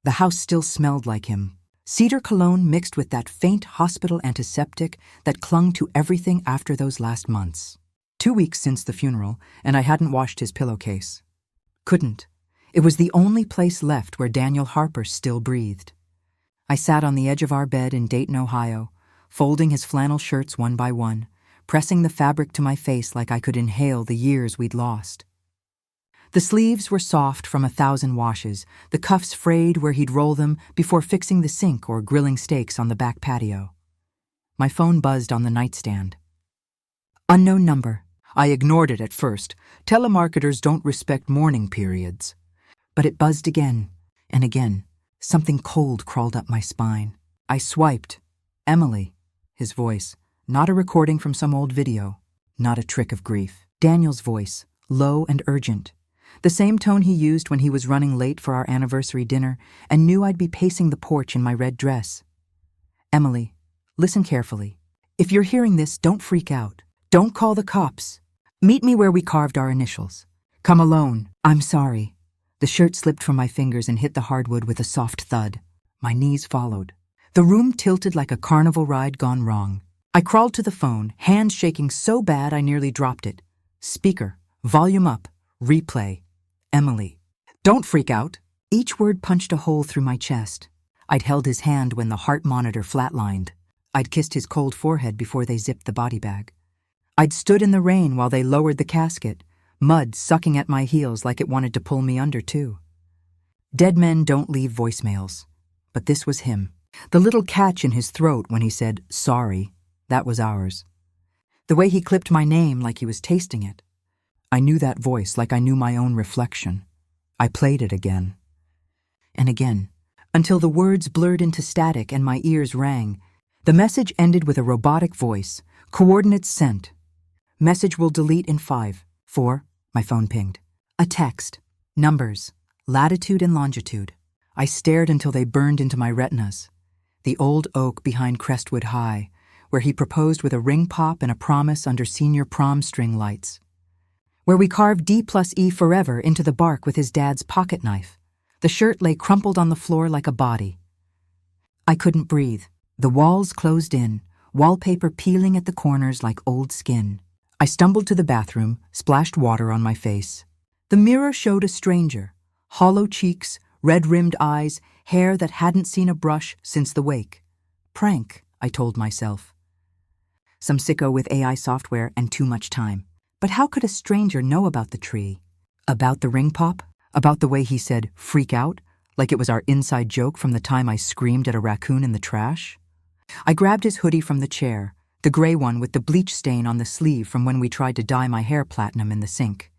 The house still smelled like him. Cedar cologne mixed with that faint hospital antiseptic that clung to everything after those last months. 2 weeks since the funeral, and I hadn't washed his pillowcase. Couldn't. It was the only place left where Daniel Harper still breathed. I sat on the edge of our bed in Dayton, Ohio, folding his flannel shirts one by one, pressing the fabric to my face like I could inhale the years we'd lost. The sleeves were soft from 1,000 washes, the cuffs frayed where he'd roll them before fixing the sink or grilling steaks on the back patio. My phone buzzed on the nightstand. Unknown number. I ignored it at first. Telemarketers don't respect mourning periods. But it buzzed again and again. Something cold crawled up my spine. I swiped. Emily, his voice. Not a recording from some old video. Not a trick of grief. Daniel's voice, low and urgent. The same tone he used when he was running late for our anniversary dinner and knew I'd be pacing the porch in my red dress. Emily, listen carefully. If you're hearing this, don't freak out. Don't call the cops. Meet me where we carved our initials. Come alone. I'm sorry. The shirt slipped from my fingers and hit the hardwood with a soft thud. My knees followed. The room tilted like a carnival ride gone wrong. I crawled to the phone, hands shaking so bad I nearly dropped it. Speaker, volume up, replay. Emily. Don't freak out. Each word punched a hole through my chest. I'd held his hand when the heart monitor flatlined. I'd kissed his cold forehead before they zipped the body bag. I'd stood in the rain while they lowered the casket, mud sucking at my heels like it wanted to pull me under, too. Dead men don't leave voicemails. But this was him. The little catch in his throat when he said, sorry, that was ours. The way he clipped my name like he was tasting it. I knew that voice like I knew my own reflection. I played it again. And again, until the words blurred into static and my ears rang. The message ended with a robotic voice, coordinates sent. Message will delete in 5, 4, my phone pinged. A text, numbers, latitude and longitude. I stared until they burned into my retinas. The old oak behind Crestwood High, where he proposed with a ring pop and a promise under senior prom string lights. Where we carved D+E forever into the bark with his dad's pocket knife. The shirt lay crumpled on the floor like a body. I couldn't breathe. The walls closed in, wallpaper peeling at the corners like old skin. I stumbled to the bathroom, splashed water on my face. The mirror showed a stranger. Hollow cheeks, red-rimmed eyes, hair that hadn't seen a brush since the wake. Prank, I told myself. Some sicko with AI software and too much time. But how could a stranger know about the tree? About the ring pop? About the way he said, freak out? Like it was our inside joke from the time I screamed at a raccoon in the trash? I grabbed his hoodie from the chair, the gray one with the bleach stain on the sleeve from when we tried to dye my hair platinum in the sink.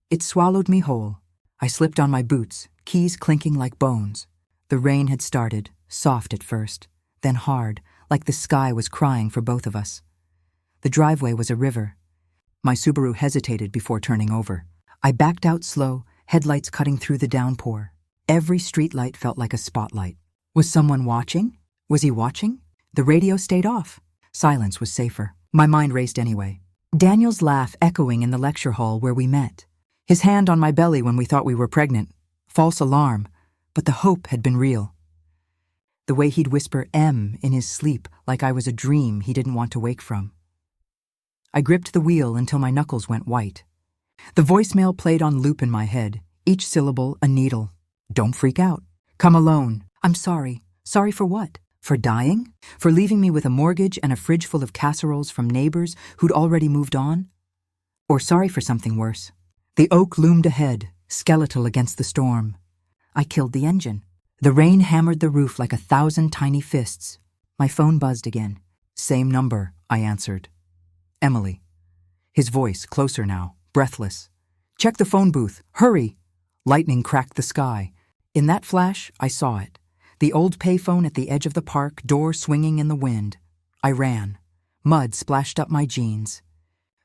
It swallowed me whole. I slipped on my boots, keys clinking like bones. The rain had started, soft at first, then hard, like the sky was crying for both of us. The driveway was a river. My Subaru hesitated before turning over. I backed out slow, headlights cutting through the downpour. Every streetlight felt like a spotlight. Was someone watching? Was he watching? The radio stayed off. Silence was safer. My mind raced anyway. Daniel's laugh echoing in the lecture hall where we met. His hand on my belly when we thought we were pregnant. False alarm, but the hope had been real. The way he'd whisper M in his sleep like I was a dream he didn't want to wake from. I gripped the wheel until my knuckles went white. The voicemail played on loop in my head, each syllable a needle. Don't freak out. Come alone. I'm sorry. Sorry for what? For dying? For leaving me with a mortgage and a fridge full of casseroles from neighbors who'd already moved on? Or sorry for something worse? The oak loomed ahead, skeletal against the storm. I killed the engine. The rain hammered the roof like 1,000 tiny fists. My phone buzzed again. Same number, I answered. Emily. His voice, closer now, breathless. Check the phone booth. Hurry! Lightning cracked the sky. In that flash, I saw it. The old payphone at the edge of the park, door swinging in the wind. I ran. Mud splashed up my jeans.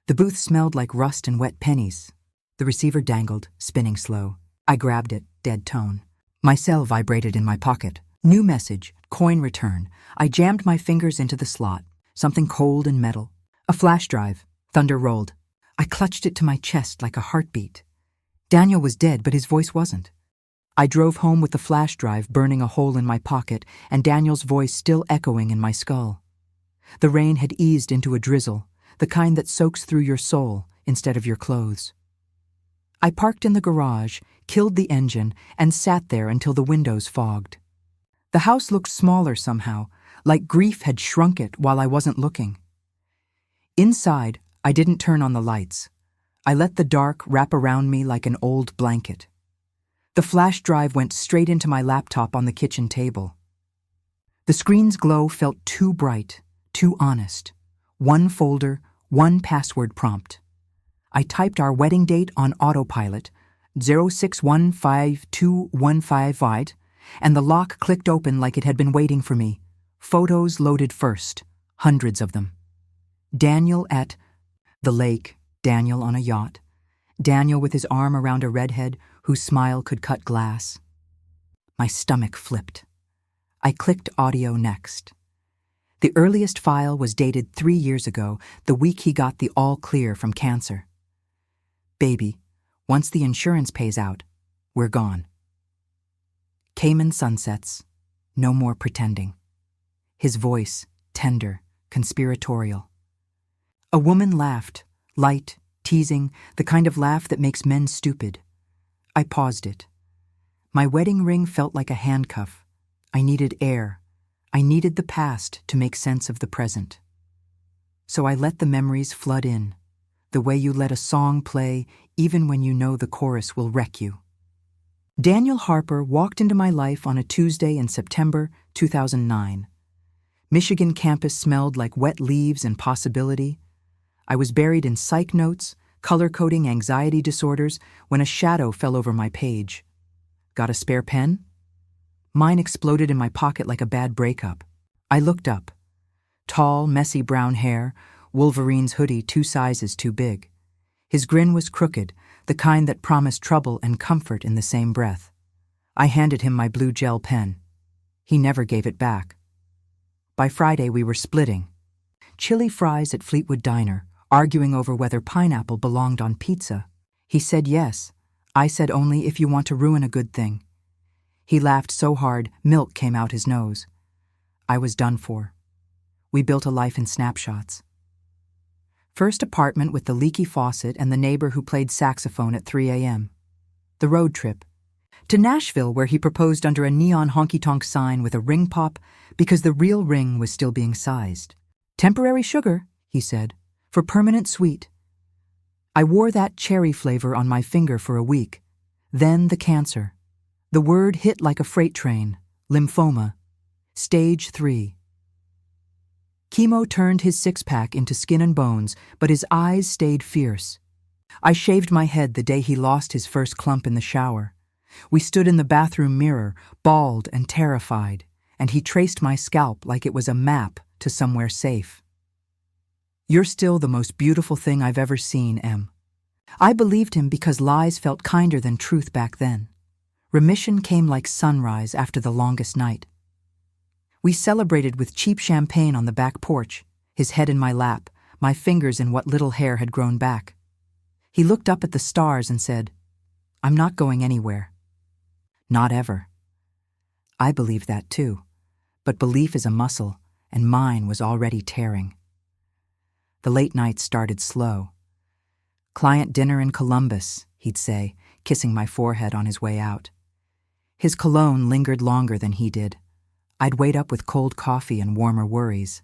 The booth smelled like rust and wet pennies. The receiver dangled, spinning slow. I grabbed it, dead tone. My cell vibrated in my pocket. New message, coin return. I jammed my fingers into the slot. Something cold and metal. A flash drive. Thunder rolled. I clutched it to my chest like a heartbeat. Daniel was dead, but his voice wasn't. I drove home with the flash drive burning a hole in my pocket and Daniel's voice still echoing in my skull. The rain had eased into a drizzle, the kind that soaks through your soul instead of your clothes. I parked in the garage, killed the engine, and sat there until the windows fogged. The house looked smaller somehow, like grief had shrunk it while I wasn't looking. Inside, I didn't turn on the lights. I let the dark wrap around me like an old blanket. The flash drive went straight into my laptop on the kitchen table. The screen's glow felt too bright, too honest. One folder, one password prompt. I typed our wedding date on autopilot, 06152155, and the lock clicked open like it had been waiting for me. Photos loaded first, hundreds of them. Daniel at the lake, Daniel on a yacht, Daniel with his arm around a redhead whose smile could cut glass. My stomach flipped. I clicked audio next. The earliest file was dated 3 years ago, the week he got the all clear from cancer. Baby, once the insurance pays out, we're gone. Cayman sunsets, no more pretending. His voice, tender, conspiratorial. A woman laughed, light, teasing, the kind of laugh that makes men stupid. I paused it. My wedding ring felt like a handcuff. I needed air. I needed the past to make sense of the present. So I let the memories flood in, the way you let a song play even when you know the chorus will wreck you. Daniel Harper walked into my life on a Tuesday in September 2009. Michigan campus smelled like wet leaves and possibility. I was buried in psych notes, color-coding anxiety disorders, when a shadow fell over my page. Got a spare pen? Mine exploded in my pocket like a bad breakup. I looked up. Tall, messy brown hair, Wolverine's hoodie 2 sizes too big. His grin was crooked, the kind that promised trouble and comfort in the same breath. I handed him my blue gel pen. He never gave it back. By Friday, we were splitting. Chili fries at Fleetwood Diner, arguing over whether pineapple belonged on pizza. He said yes. I said only if you want to ruin a good thing. He laughed so hard, milk came out his nose. I was done for. We built a life in snapshots. First apartment with the leaky faucet and the neighbor who played saxophone at 3 a.m. The road trip. To Nashville, where he proposed under a neon honky-tonk sign with a ring pop because the real ring was still being sized. Temporary sugar, he said, for permanent sweet. I wore that cherry flavor on my finger for a week. Then the cancer. The word hit like a freight train. Lymphoma. Stage 3. Chemo turned his six-pack into skin and bones, but his eyes stayed fierce. I shaved my head the day he lost his first clump in the shower. We stood in the bathroom mirror, bald and terrified, and he traced my scalp like it was a map to somewhere safe. You're still the most beautiful thing I've ever seen, Em. I believed him because lies felt kinder than truth back then. Remission came like sunrise after the longest night. We celebrated with cheap champagne on the back porch, his head in my lap, my fingers in what little hair had grown back. He looked up at the stars and said, "I'm not going anywhere." Not ever. I believed that too, but belief is a muscle, and mine was already tearing. The late nights started slow. "Client dinner in Columbus," he'd say, kissing my forehead on his way out. His cologne lingered longer than he did. I'd wait up with cold coffee and warmer worries.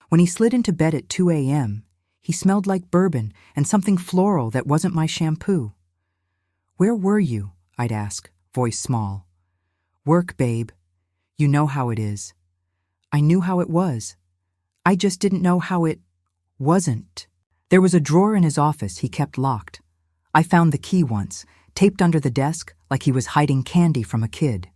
When he slid into bed at 2 a.m., he smelled like bourbon and something floral that wasn't my shampoo. "Where were you?" I'd ask, voice small. "Work, babe. You know how it is." I knew how it was. I just didn't know how it wasn't. There was a drawer in his office he kept locked. I found the key once, taped under the desk like he was hiding candy from a kid.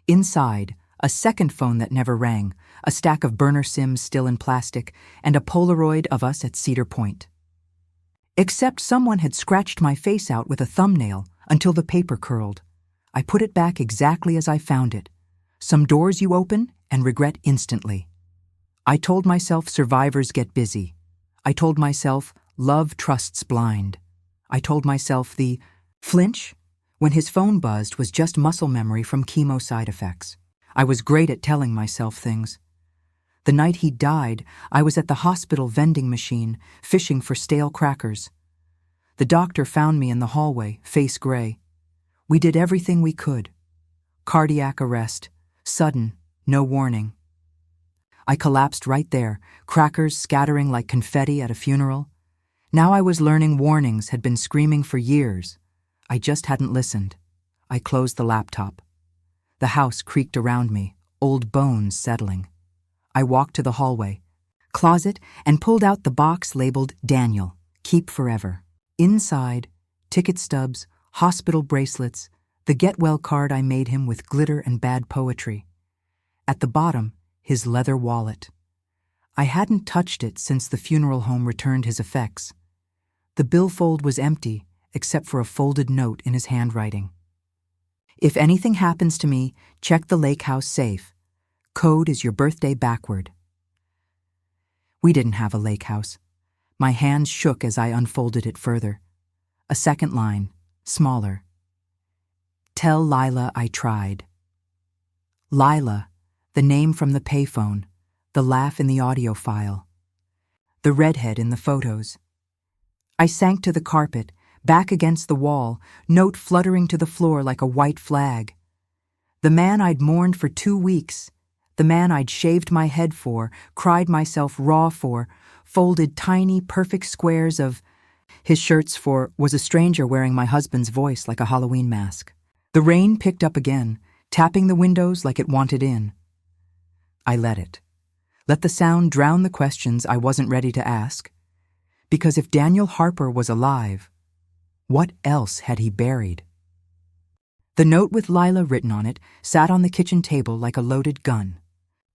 Inside, a second phone that never rang, a stack of burner sims still in plastic, and a Polaroid of us at Cedar Point. Except someone had scratched my face out with a thumbnail until the paper curled. I put it back exactly as I found it. Some doors you open and regret instantly. I told myself survivors get busy. I told myself love trusts blind. I told myself the flinch When his phone buzzed was just muscle memory from chemo side effects. I was great at telling myself things. The night he died, I was at the hospital vending machine, fishing for stale crackers. The doctor found me in the hallway, face gray. We did everything we could. Cardiac arrest, sudden, no warning. I collapsed right there, crackers scattering like confetti at a funeral. Now I was learning warnings had been screaming for years. I just hadn't listened. I closed the laptop. The house creaked around me, old bones settling. I walked to the hallway, closet, and pulled out the box labeled Daniel, keep forever. Inside, ticket stubs, hospital bracelets, the get-well card I made him with glitter and bad poetry. At the bottom, his leather wallet. I hadn't touched it since the funeral home returned his effects. The billfold was empty, except for a folded note in his handwriting. If anything happens to me, check the lake house safe. Code is your birthday backward. We didn't have a lake house. My hands shook as I unfolded it further. A second line, smaller. Tell Lila I tried. Lila, the name from the payphone, the laugh in the audio file. The redhead in the photos. I sank to the carpet, back against the wall, note fluttering to the floor like a white flag. The man I'd mourned for 2 weeks, the man I'd shaved my head for, cried myself raw for, folded tiny, perfect squares of his shirts for, was a stranger wearing my husband's voice like a Halloween mask. The rain picked up again, tapping the windows like it wanted in. I let it. Let the sound drown the questions I wasn't ready to ask. Because if Daniel Harper was alive, what else had he buried? The note with Lila written on it sat on the kitchen table like a loaded gun.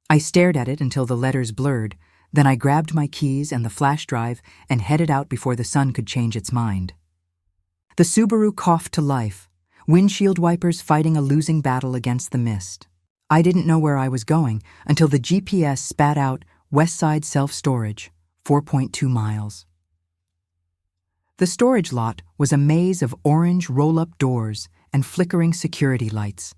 I stared at it until the letters blurred, then I grabbed my keys and the flash drive and headed out before the sun could change its mind. The Subaru coughed to life, windshield wipers fighting a losing battle against the mist. I didn't know where I was going until the GPS spat out Westside Self-Storage, 4.2 miles. The storage lot was a maze of orange roll-up doors and flickering security lights.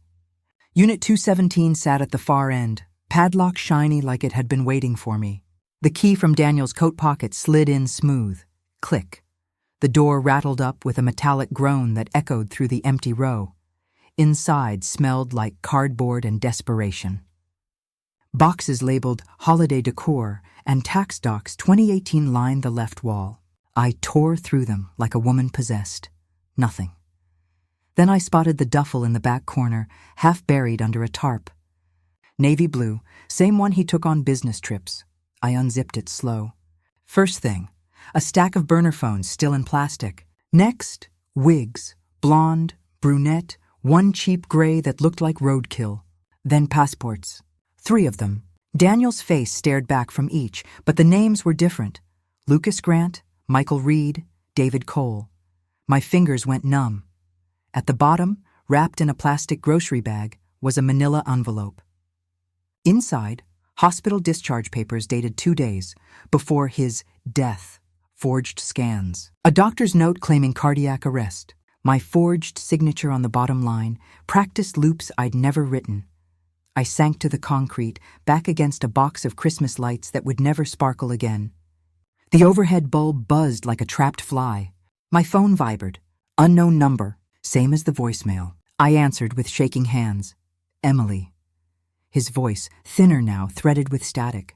Unit 217 sat at the far end, padlock shiny like it had been waiting for me. The key from Daniel's coat pocket slid in smooth. Click. The door rattled up with a metallic groan that echoed through the empty row. Inside smelled like cardboard and desperation. Boxes labeled Holiday Decor and Tax Docs 2018 lined the left wall. I tore through them like a woman possessed. Nothing. Then I spotted the duffel in the back corner, half buried under a tarp. Navy blue, same one he took on business trips. I unzipped it slow. First thing, a stack of burner phones still in plastic. Next, wigs, blonde, brunette, one cheap gray that looked like roadkill. Then passports. 3 of them. Daniel's face stared back from each, but the names were different. Lucas Grant, Michael Reed, David Cole. My fingers went numb. At the bottom, wrapped in a plastic grocery bag, was a manila envelope. Inside, hospital discharge papers dated 2 days before his death, forged scans. A doctor's note claiming cardiac arrest. My forged signature on the bottom line, practiced loops I'd never written. I sank to the concrete, back against a box of Christmas lights that would never sparkle again. The overhead bulb buzzed like a trapped fly. My phone vibrated. Unknown number, same as the voicemail. I answered with shaking hands. Emily. His voice, thinner now, threaded with static.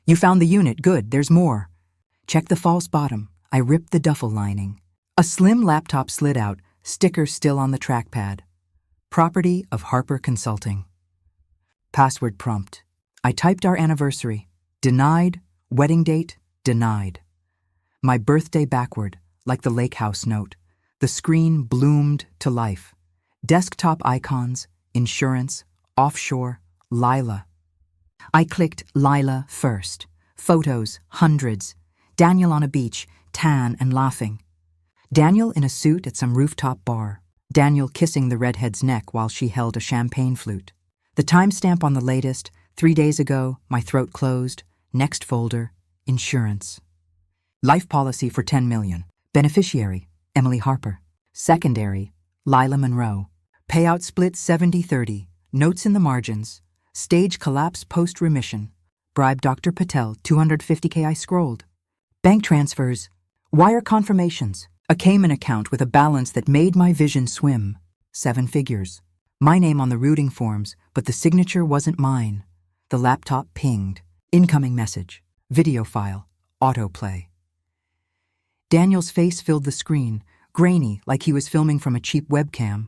You found the unit, good, there's more. Check the false bottom. I ripped the duffel lining. A slim laptop slid out, sticker still on the trackpad. Property of Harper Consulting. Password prompt. I typed our anniversary. Denied. Wedding date. Denied. My birthday backward, like the lake house note. The screen bloomed to life. Desktop icons, insurance, offshore, Lila. I clicked Lila first. Photos, hundreds. Daniel on a beach, tan and laughing. Daniel in a suit at some rooftop bar. Daniel kissing the redhead's neck while she held a champagne flute. The timestamp on the latest, 3 days ago, my throat closed. Next folder, insurance. Life policy for $10 million. Beneficiary, Emily Harper. Secondary, Lila Monroe. Payout split 70-30. Notes in the margins. Stage collapse post-remission. Bribe Dr. Patel, $250K. I scrolled. Bank transfers. Wire confirmations. A Cayman account with a balance that made my vision swim. 7 figures. My name on the routing forms, but the signature wasn't mine. The laptop pinged. Incoming message. Video file. Autoplay. Daniel's face filled the screen, grainy like he was filming from a cheap webcam.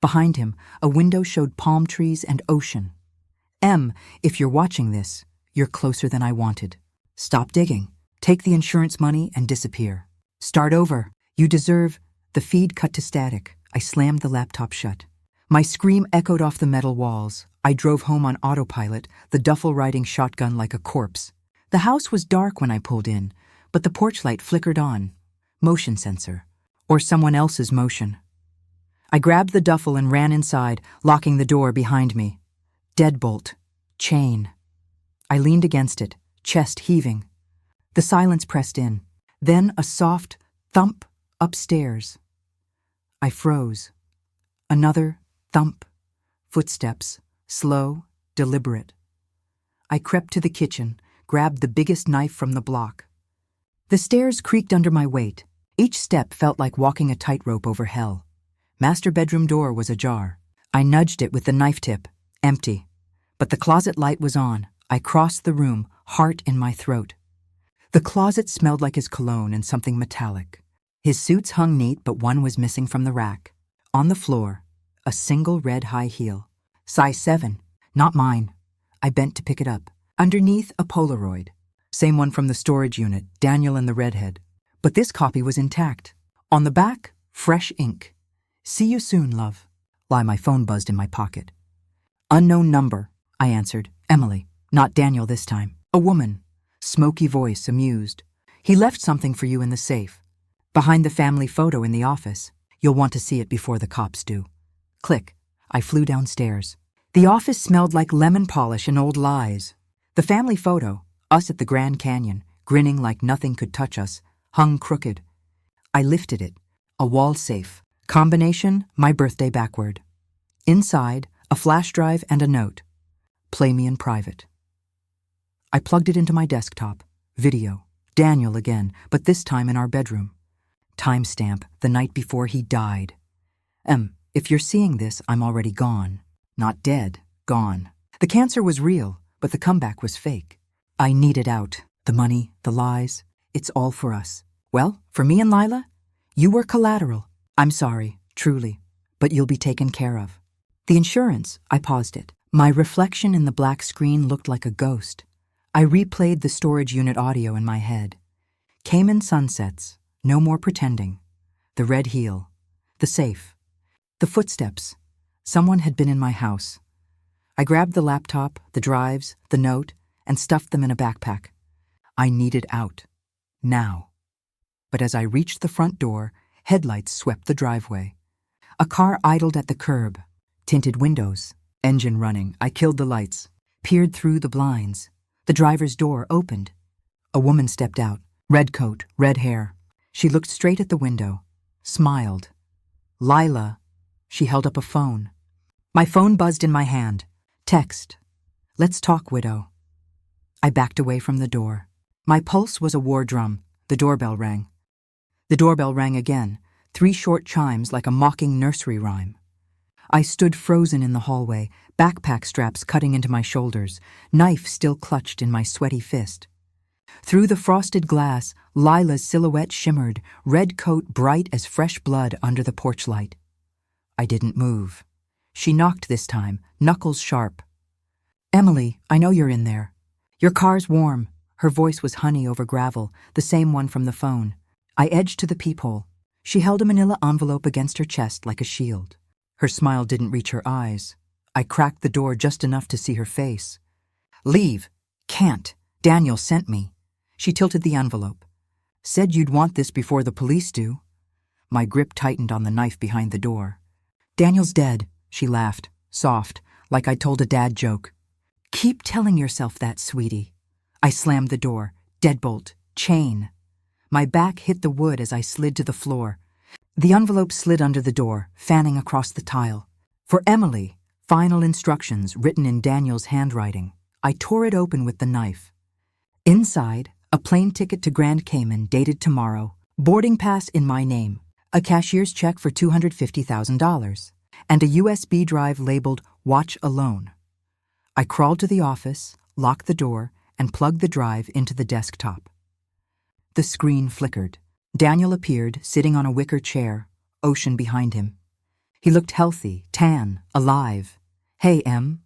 Behind him, a window showed palm trees and ocean. M, if you're watching this, you're closer than I wanted. Stop digging. Take the insurance money and disappear. Start over. You deserve. The feed cut to static. I slammed the laptop shut. My scream echoed off the metal walls. I drove home on autopilot, the duffel riding shotgun like a corpse. The house was dark when I pulled in, but the porch light flickered on. Motion sensor. Or someone else's motion. I grabbed the duffel and ran inside, locking the door behind me. Deadbolt. Chain. I leaned against it, chest heaving. The silence pressed in. Then a soft thump upstairs. I froze. Another thump. Footsteps. Slow, deliberate. I crept to the kitchen, grabbed the biggest knife from the block. The stairs creaked under my weight. Each step felt like walking a tightrope over hell. Master bedroom door was ajar. I nudged it with the knife tip. Empty. But the closet light was on. I crossed the room, heart in my throat. The closet smelled like his cologne and something metallic. His suits hung neat, but one was missing from the rack. On the floor, a single red high heel. Size 7. Not mine. I bent to pick it up. Underneath, a Polaroid. Same one from the storage unit, Daniel and the redhead. But this copy was intact. On the back, fresh ink. See you soon, love. My phone buzzed in my pocket. Unknown number, I answered. Emily. Not Daniel this time. A woman. Smoky voice, amused. He left something for you in the safe. Behind the family photo in the office. You'll want to see it before the cops do. Click. I flew downstairs. The office smelled like lemon polish and old lies. The family photo, us at the Grand Canyon, grinning like nothing could touch us, hung crooked. I lifted it. A wall safe. Combination, my birthday backward. Inside, a flash drive and a note. Play me in private. I plugged it into my desktop. Video. Daniel again, but this time in our bedroom. Timestamp, the night before he died. If you're seeing this, I'm already gone. Not dead, gone. The cancer was real, but the comeback was fake. I needed out. The money, the lies. It's all for us. Well, for me and Lila, you were collateral. I'm sorry, truly, but you'll be taken care of. The insurance, I paused it. My reflection in the black screen looked like a ghost. I replayed the storage unit audio in my head. Cayman sunsets, no more pretending. The red heel. The safe. The footsteps. Someone had been in my house. I grabbed the laptop, the drives, the note, and stuffed them in a backpack. I needed out. Now. But as I reached the front door, headlights swept the driveway. A car idled at the curb. Tinted windows. Engine running. I killed the lights. Peered through the blinds. The driver's door opened. A woman stepped out. Red coat, red hair. She looked straight at the window. Smiled. Lila. She held up a phone. My phone buzzed in my hand. Text. Let's talk, widow. I backed away from the door. My pulse was a war drum. The doorbell rang. The doorbell rang again, 3 short chimes like a mocking nursery rhyme. I stood frozen in the hallway, backpack straps cutting into my shoulders, knife still clutched in my sweaty fist. Through the frosted glass, Lila's silhouette shimmered, red coat bright as fresh blood under the porch light. I didn't move. She knocked this time, knuckles sharp. Emily, I know you're in there. Your car's warm. Her voice was honey over gravel, the same one from the phone. I edged to the peephole. She held a manila envelope against her chest like a shield. Her smile didn't reach her eyes. I cracked the door just enough to see her face. Leave. Can't. Daniel sent me. She tilted the envelope. Said you'd want this before the police do. My grip tightened on the knife behind the door. Daniel's dead, she laughed, soft, like I'd told a dad joke. Keep telling yourself that, sweetie. I slammed the door. Deadbolt. Chain. My back hit the wood as I slid to the floor. The envelope slid under the door, fanning across the tile. For Emily, final instructions written in Daniel's handwriting. I tore it open with the knife. Inside, a plane ticket to Grand Cayman dated tomorrow, boarding pass in my name, a cashier's check for $250,000, and a USB drive labeled Watch Alone. I crawled to the office, locked the door, and plugged the drive into the desktop. The screen flickered. Daniel appeared, sitting on a wicker chair, ocean behind him. He looked healthy, tan, alive. "Hey, Em."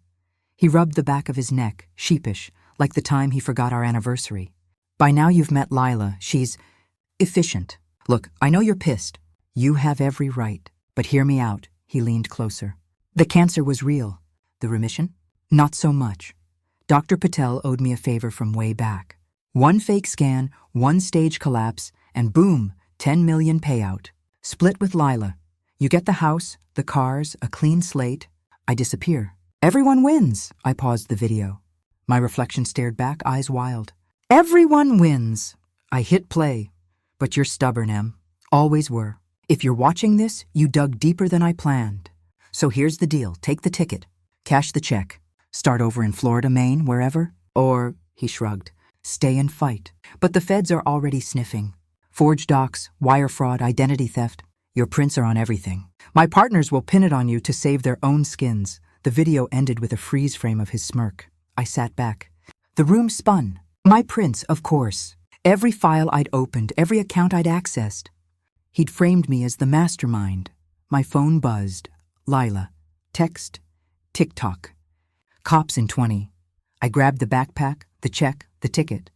He rubbed the back of his neck, sheepish, like the time he forgot our anniversary. "By now you've met Lila. She's efficient. Look, I know you're pissed. You have every right. But hear me out." He leaned closer. "The cancer was real. The remission? Not so much. Dr. Patel owed me a favor from way back. One fake scan, one stage collapse, and boom, 10 million payout. Split with Lila. You get the house, the cars, a clean slate. I disappear. Everyone wins." I paused the video. My reflection stared back, eyes wild. "Everyone wins." I hit play. "But you're stubborn, Em. Always were. If you're watching this, you dug deeper than I planned. So here's the deal. Take the ticket. Cash the check. Start over in Florida, Maine, wherever. Or," he shrugged, "stay and fight. But the feds are already sniffing. Forged docs, wire fraud, identity theft. Your prints are on everything. My partners will pin it on you to save their own skins." The video ended with a freeze frame of his smirk. I sat back. The room spun. My prints, of course. Every file I'd opened, every account I'd accessed. He'd framed me as the mastermind. My phone buzzed. Lila. Text. TikTok. Cops in 20. I grabbed the backpack, the check, the ticket.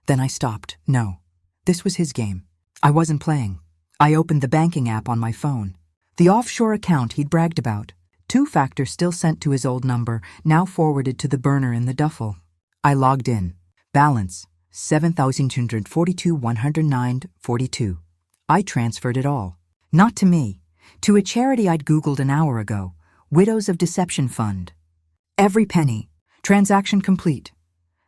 Then I stopped. No. This was his game. I wasn't playing. I opened the banking app on my phone. The offshore account he'd bragged about. Two-factor still sent to his old number, now forwarded to the burner in the duffel. I logged in. Balance, $7,242,109.42. I transferred it all. Not to me. To a charity I'd Googled an hour ago. Widows of Deception Fund. Every penny. Transaction complete.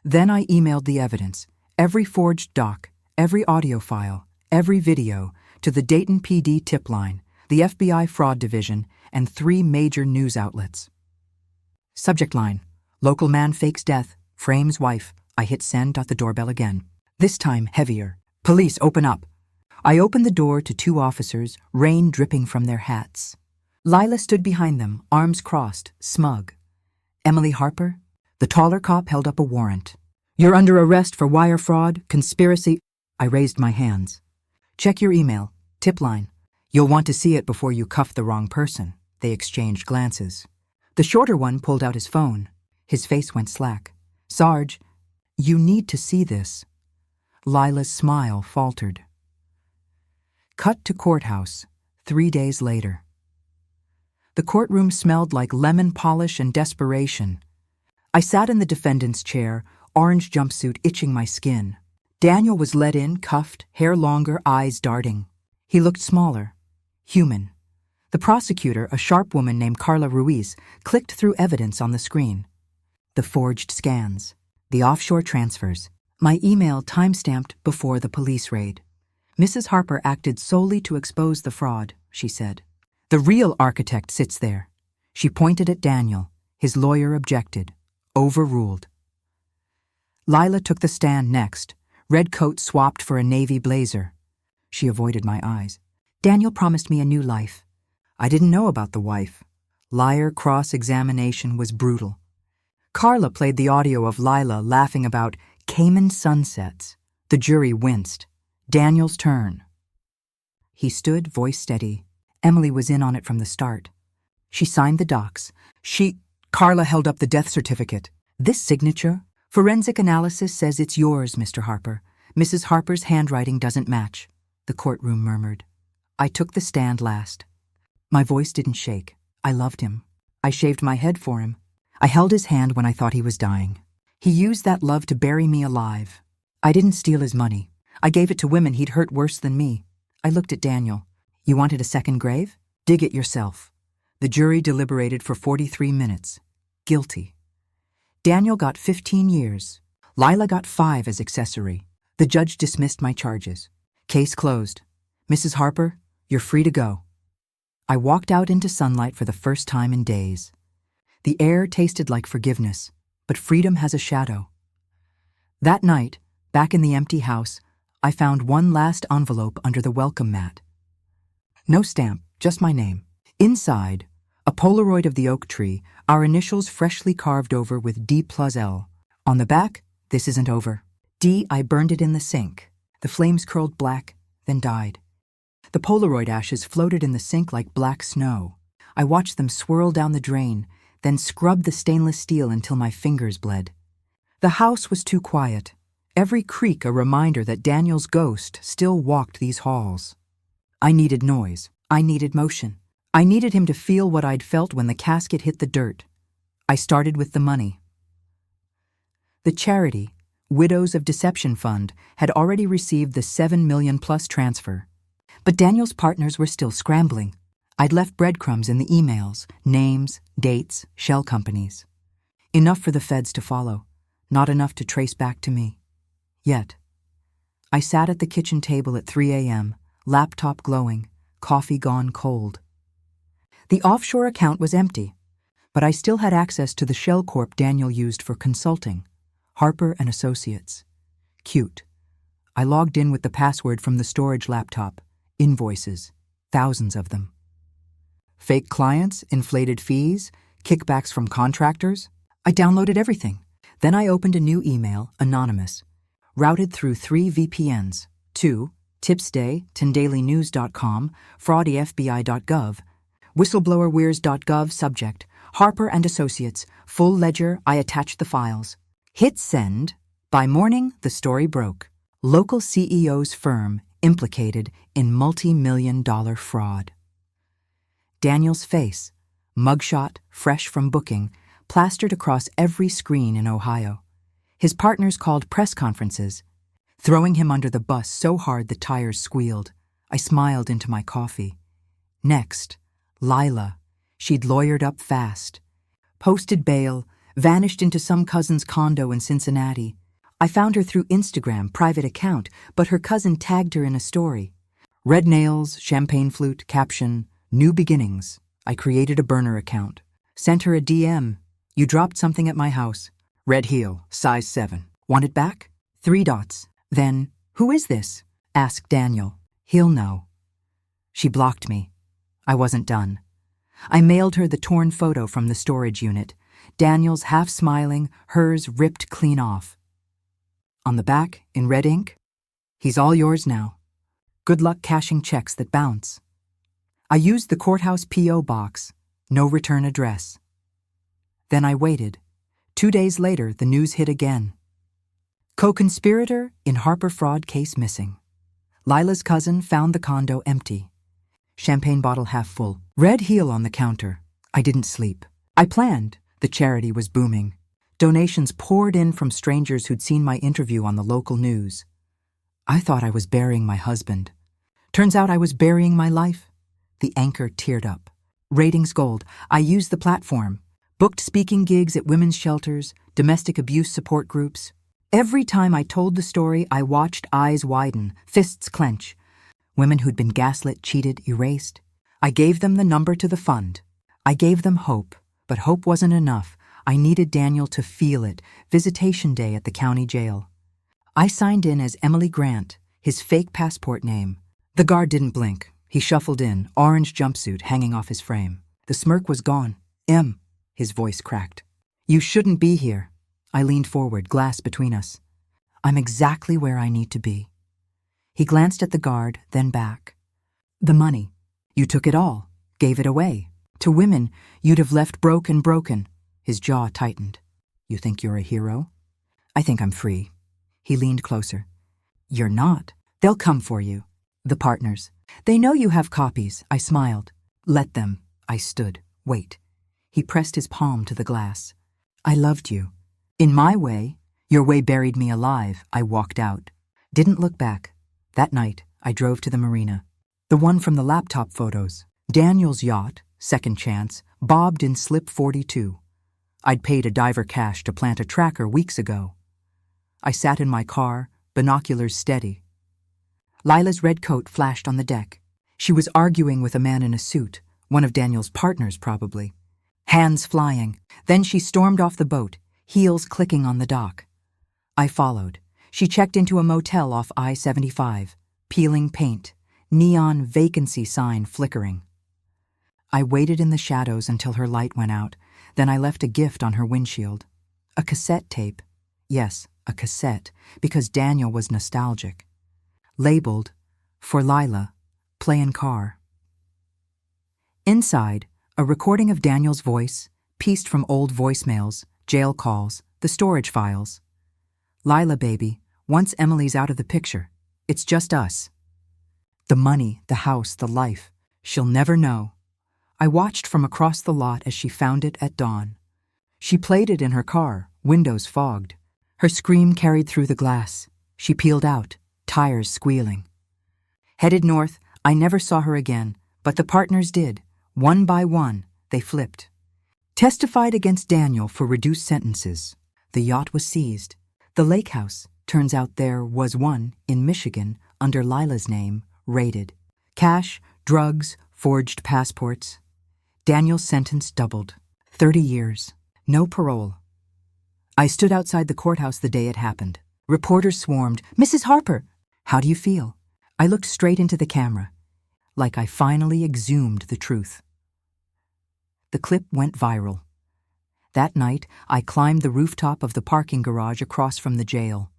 Then I emailed the evidence. Every forged doc, every audio file, every video, to the Dayton PD tip line, the FBI fraud division, and 3 major news outlets. Subject line: local man fakes death, frames wife. I hit send. The doorbell again. This time heavier. Police, open up. I opened the door to 2 officers, rain dripping from their hats. Lila stood behind them, arms crossed, smug. Emily Harper? The taller cop held up a warrant. "You're under arrest for wire fraud, conspiracy." I raised my hands. "Check your email. Tip line. You'll want to see it before you cuff the wrong person." They exchanged glances. The shorter one pulled out his phone. His face went slack. "Sarge, you need to see this." Lila's smile faltered. Cut to courthouse, 3 days later. The courtroom smelled like lemon polish and desperation. I sat in the defendant's chair, orange jumpsuit itching my skin. Daniel was led in, cuffed, hair longer, eyes darting. He looked smaller, human. The prosecutor, a sharp woman named Carla Ruiz, clicked through evidence on the screen. The forged scans, the offshore transfers, my email timestamped before the police raid. "Mrs. Harper acted solely to expose the fraud," she said. "The real architect sits there." She pointed at Daniel. His lawyer objected. Overruled. Lila took the stand next, red coat swapped for a navy blazer. She avoided my eyes. "Daniel promised me a new life." I didn't know about the wife. Liar cross-examination was brutal. Carla played the audio of Lila laughing about Cayman sunsets. The jury winced. Daniel's turn. He stood, voice steady. Emily was in on it from the start. She signed the docs. Carla held up the death certificate. "This signature? Forensic analysis says it's yours, Mr. Harper. Mrs. Harper's handwriting doesn't match," the courtroom murmured. I took the stand last. My voice didn't shake. I loved him. I shaved my head for him. I held his hand when I thought he was dying. He used that love to bury me alive. I didn't steal his money. I gave it to women he'd hurt worse than me. I looked at Daniel. "You wanted a second grave? Dig it yourself." The jury deliberated for 43 minutes. Guilty. Daniel got 15 years. Lila got 5 as accessory. The judge dismissed my charges. Case closed. "Mrs. Harper, You're free to go." I walked out into sunlight for the first time in days. The air tasted like forgiveness, but freedom has a shadow. That night, back in the empty house, I found one last envelope under the welcome mat. No stamp, just my name. Inside, a Polaroid of the oak tree, our initials freshly carved over with D+L. On the back, "This isn't over." D, I burned it in the sink. The flames curled black, then died. The Polaroid ashes floated in the sink like black snow. I watched them swirl down the drain, then scrubbed the stainless steel until my fingers bled. The house was too quiet. Every creak a reminder that Daniel's ghost still walked these halls. I needed noise. I needed motion. I needed him to feel what I'd felt when the casket hit the dirt. I started with the money. The charity, Widows of Deception Fund, had already received the $7 million+ transfer. But Daniel's partners were still scrambling. I'd left breadcrumbs in the emails, names, dates, shell companies. Enough for the feds to follow, not enough to trace back to me. Yet, I sat at the kitchen table at 3 a.m., laptop glowing, coffee gone cold. The offshore account was empty, but I still had access to the shell corp Daniel used for consulting, Harper and Associates. Cute. I logged in with the password from the storage laptop. Invoices, thousands of them. Fake clients, inflated fees, kickbacks from contractors. I downloaded everything. Then I opened a new email, anonymous, routed through 3 VPNs, 2, tipsday, tendailynews.com, fraudyfbi.gov, whistleblowerweirs.gov, subject, Harper and Associates, full ledger. I attached the files. Hit send. By morning, the story broke. Local CEO's firm implicated in multi-million-dollar fraud. Daniel's face, mugshot, fresh from booking, plastered across every screen in Ohio. His partners called press conferences, throwing him under the bus so hard the tires squealed. I smiled into my coffee. Next, Lila. She'd lawyered up fast. Posted bail, vanished into some cousin's condo in Cincinnati. I found her through Instagram, private account, but her cousin tagged her in a story. Red nails, champagne flute, caption, new beginnings. I created a burner account. Sent her a DM. You dropped something at my house. Red heel, size 7. Want it back? 3 dots. Then, who is this? Asked Daniel. He'll know. She blocked me. I wasn't done. I mailed her the torn photo from the storage unit. Daniel's half smiling, hers ripped clean off. On the back, in red ink, he's all yours now. Good luck cashing checks that bounce. I used the courthouse P.O. box, no return address. Then I waited. 2 days later, the news hit again. Co-conspirator in Harper fraud case missing. Lila's cousin found the condo empty. Champagne bottle half full. Red heel on the counter. I didn't sleep. I planned. The charity was booming. Donations poured in from strangers who'd seen my interview on the local news. I thought I was burying my husband. Turns out I was burying my life. The anchor teared up. Ratings gold. I used the platform. Booked speaking gigs at women's shelters, domestic abuse support groups. Every time I told the story, I watched eyes widen, fists clench. Women who'd been gaslit, cheated, erased. I gave them the number to the fund. I gave them hope, but hope wasn't enough. I needed Daniel to feel it. Visitation day at the county jail. I signed in as Emily Grant, his fake passport name. The guard didn't blink. He shuffled in, orange jumpsuit hanging off his frame. The smirk was gone. His voice cracked. You shouldn't be here. I leaned forward, glass between us. I'm exactly where I need to be. He glanced at the guard, then back. The money. You took it all, gave it away. To women, you'd have left broken. His jaw tightened. You think you're a hero? I think I'm free. He leaned closer. You're not. They'll come for you. The partners. They know you have copies. I smiled. Let them. I stood. Wait. He pressed his palm to the glass. I loved you. In my way. Your way buried me alive. I walked out. Didn't look back. That night, I drove to the marina. The one from the laptop photos. Daniel's yacht, second chance, bobbed in slip 42. I'd paid a diver cash to plant a tracker weeks ago. I sat in my car, binoculars steady. Lila's red coat flashed on the deck. She was arguing with a man in a suit, one of Daniel's partners probably. Hands flying. Then she stormed off the boat, heels clicking on the dock. I followed. She checked into a motel off I-75, peeling paint, neon vacancy sign flickering. I waited in the shadows until her light went out, then I left a gift on her windshield. A cassette tape. Yes, a cassette, because Daniel was nostalgic. Labeled, "For Lila, playin' car." Inside, a recording of Daniel's voice, pieced from old voicemails, jail calls, the storage files. "Lila, baby, once Emily's out of the picture, it's just us. The money, the house, the life, she'll never know." I watched from across the lot as she found it at dawn. She played it in her car, windows fogged. Her scream carried through the glass. She peeled out, tires squealing. Headed north, I never saw her again, but the partners did. One by one, they flipped. Testified against Daniel for reduced sentences. The yacht was seized. The lake house, turns out there was one, in Michigan, under Lila's name, raided. Cash, drugs, forged passports. Daniel's sentence doubled. 30 years. No parole. I stood outside the courthouse the day it happened. Reporters swarmed. "Mrs. Harper, how do you feel?" I looked straight into the camera, like I finally exhumed the truth. The clip went viral. That night, I climbed the rooftop of the parking garage across from the jail.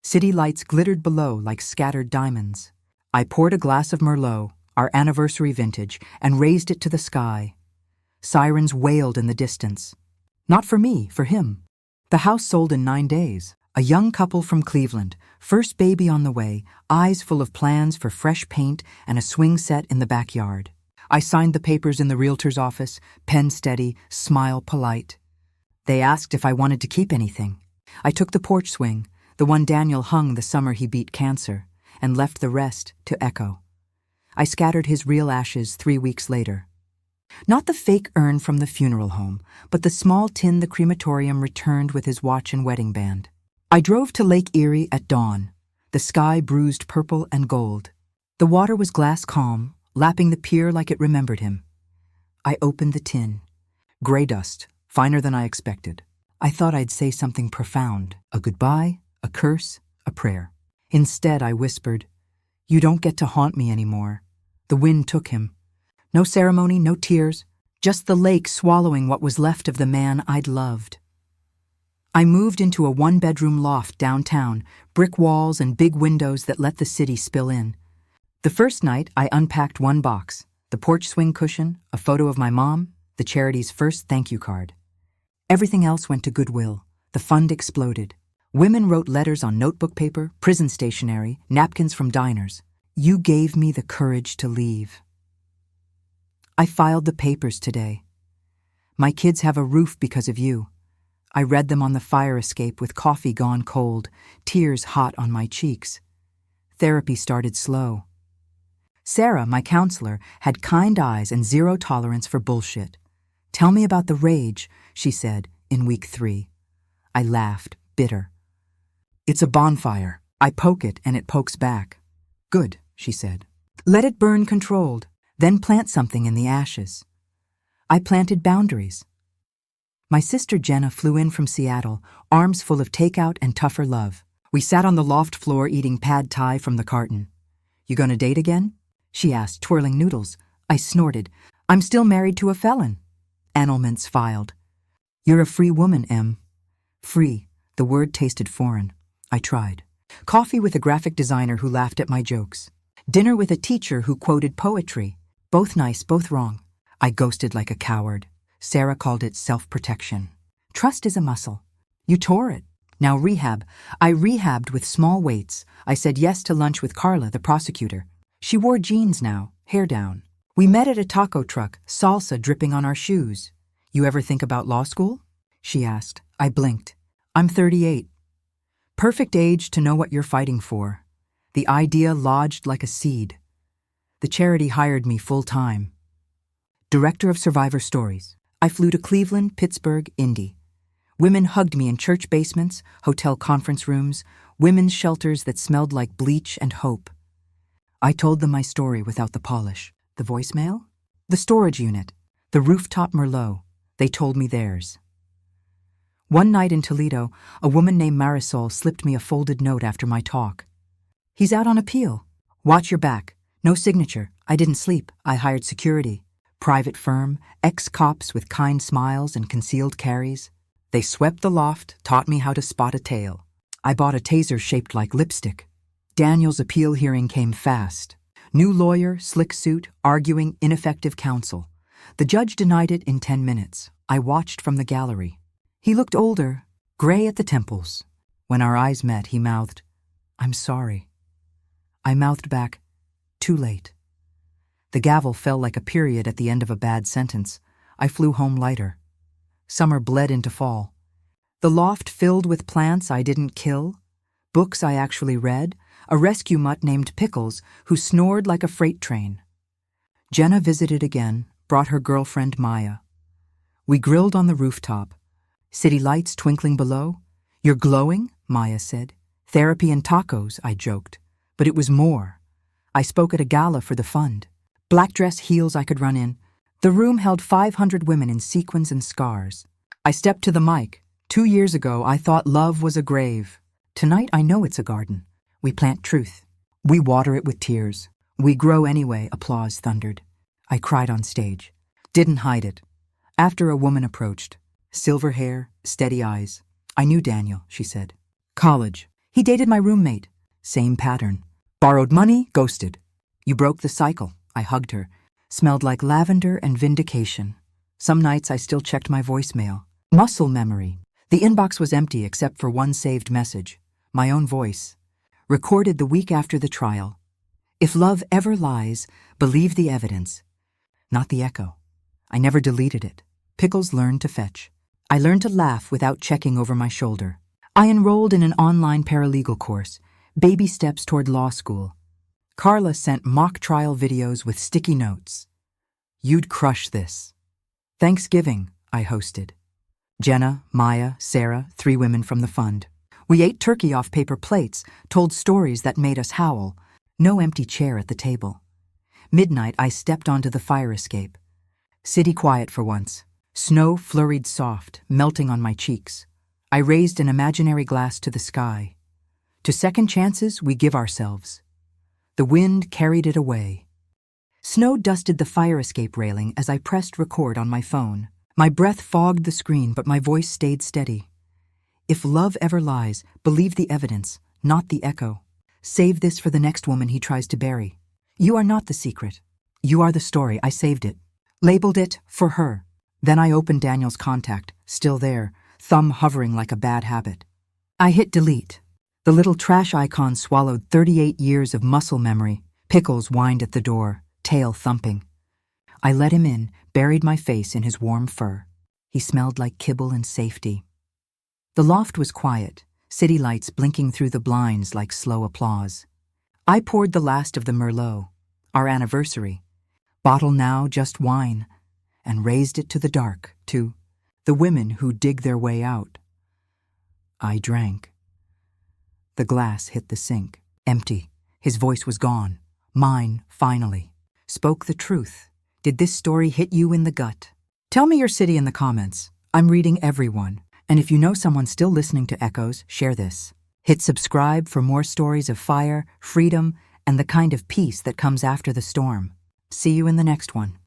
City lights glittered below like scattered diamonds. I poured a glass of Merlot, our anniversary vintage, and raised it to the sky. Sirens wailed in the distance. Not for me, for him. The house sold in 9 days. A young couple from Cleveland, first baby on the way, eyes full of plans for fresh paint and a swing set in the backyard. I signed the papers in the realtor's office, pen steady, smile polite. They asked if I wanted to keep anything. I took the porch swing, the one Daniel hung the summer he beat cancer, and left the rest to echo. I scattered his real ashes 3 weeks later. Not the fake urn from the funeral home, but the small tin the crematorium returned with his watch and wedding band. I drove to Lake Erie at dawn, the sky bruised purple and gold. The water was glass calm, lapping the pier like it remembered him. I opened the tin. Gray dust, finer than I expected. I thought I'd say something profound, a goodbye, a curse, a prayer. Instead, I whispered, "You don't get to haunt me anymore." The wind took him. No ceremony, no tears, just the lake swallowing what was left of the man I'd loved. I moved into a 1-bedroom loft downtown, brick walls and big windows that let the city spill in. The first night, I unpacked one box, the porch swing cushion, a photo of my mom, the charity's first thank you card. Everything else went to Goodwill. The fund exploded. Women wrote letters on notebook paper, prison stationery, napkins from diners. "You gave me the courage to leave." I filed the papers today. "My kids have a roof because of you." I read them on the fire escape with coffee gone cold, tears hot on my cheeks. Therapy started slow. Sarah, my counselor, had kind eyes and zero tolerance for bullshit. "Tell me about the rage," she said, in week 3. I laughed, bitter. "It's a bonfire. I poke it and it pokes back." "Good," she said. "Let it burn controlled, then plant something in the ashes." I planted boundaries. My sister Jenna flew in from Seattle, arms full of takeout and tougher love. We sat on the loft floor eating pad thai from the carton. "You gonna date again?" she asked, twirling noodles. I snorted. "I'm still married to a felon." Annulments filed. "You're a free woman, Em." Free. The word tasted foreign. I tried. Coffee with a graphic designer who laughed at my jokes. Dinner with a teacher who quoted poetry. Both nice, both wrong. I ghosted like a coward. Sarah called it self-protection. Trust is a muscle. You tore it. Now rehab. I rehabbed with small weights. I said yes to lunch with Carla, the prosecutor. She wore jeans now, hair down. We met at a taco truck, salsa dripping on our shoes. "You ever think about law school?" she asked. I blinked. "I'm 38. Perfect age to know what you're fighting for." The idea lodged like a seed. The charity hired me full-time. Director of Survivor Stories. I flew to Cleveland, Pittsburgh, Indy. Women hugged me in church basements, hotel conference rooms, women's shelters that smelled like bleach and hope. I told them my story without the polish. The voicemail? The storage unit. The rooftop Merlot. They told me theirs. One night in Toledo, a woman named Marisol slipped me a folded note after my talk. He's out on appeal. Watch your back. No signature. I didn't sleep. I hired security. Private firm, ex-cops with kind smiles and concealed carries. They swept the loft, taught me how to spot a tail. I bought a taser shaped like lipstick. Daniel's appeal hearing came fast. New lawyer, slick suit, arguing ineffective counsel. The judge denied it in 10 minutes. I watched from the gallery. He looked older, gray at the temples. When our eyes met, he mouthed, "I'm sorry." I mouthed back, "Too late." The gavel fell like a period at the end of a bad sentence. I flew home lighter. Summer bled into fall. The loft filled with plants I didn't kill, books I actually read, a rescue mutt named Pickles who snored like a freight train. Jenna visited again, brought her girlfriend Maya. We grilled on the rooftop. City lights twinkling below. "You're glowing," Maya said. "Therapy and tacos," I joked. But it was more. I spoke at a gala for the fund. Black dress heels I could run in. The room held 500 women in sequins and scars. I stepped to the mic. 2 years ago, I thought love was a grave. Tonight, I know it's a garden. We plant truth. We water it with tears. We grow anyway, applause thundered. I cried on stage. Didn't hide it. After a woman approached. Silver hair, steady eyes. "I knew Daniel," she said. "College. He dated my roommate. Same pattern. Borrowed money, ghosted. You broke the cycle." I hugged her. Smelled like lavender and vindication. Some nights I still checked my voicemail. Muscle memory. The inbox was empty except for one saved message. My own voice. Recorded the week after the trial. "If love ever lies, believe the evidence, not the echo." I never deleted it. Pickles learned to fetch. I learned to laugh without checking over my shoulder. I enrolled in an online paralegal course, baby steps toward law school. Carla sent mock trial videos with sticky notes. "You'd crush this." Thanksgiving, I hosted. Jenna, Maya, Sarah, 3 women from the fund. We ate turkey off paper plates, told stories that made us howl. No empty chair at the table. Midnight, I stepped onto the fire escape. City quiet for once. Snow flurried soft, melting on my cheeks. I raised an imaginary glass to the sky. To second chances, we give ourselves. The wind carried it away. Snow dusted the fire escape railing as I pressed record on my phone. My breath fogged the screen, but my voice stayed steady. If love ever lies, believe the evidence, not the echo. Save this for the next woman he tries to bury. You are not the secret. You are the story. I saved it. Labeled it for her. Then I opened Daniel's contact, still there, thumb hovering like a bad habit. I hit delete. The little trash icon swallowed 38 years of muscle memory. Pickles whined at the door, tail thumping. I let him in, buried my face in his warm fur. He smelled like kibble and safety. The loft was quiet, city lights blinking through the blinds like slow applause. I poured the last of the Merlot, our anniversary. Bottle now, just wine. And raised it to the dark, to the women who dig their way out. I drank. The glass hit the sink, empty. His voice was gone. Mine, finally. Spoke the truth. Did this story hit you in the gut? Tell me your city in the comments. I'm reading everyone. And if you know someone still listening to Echoes, share this. Hit subscribe for more stories of fire, freedom, and the kind of peace that comes after the storm. See you in the next one.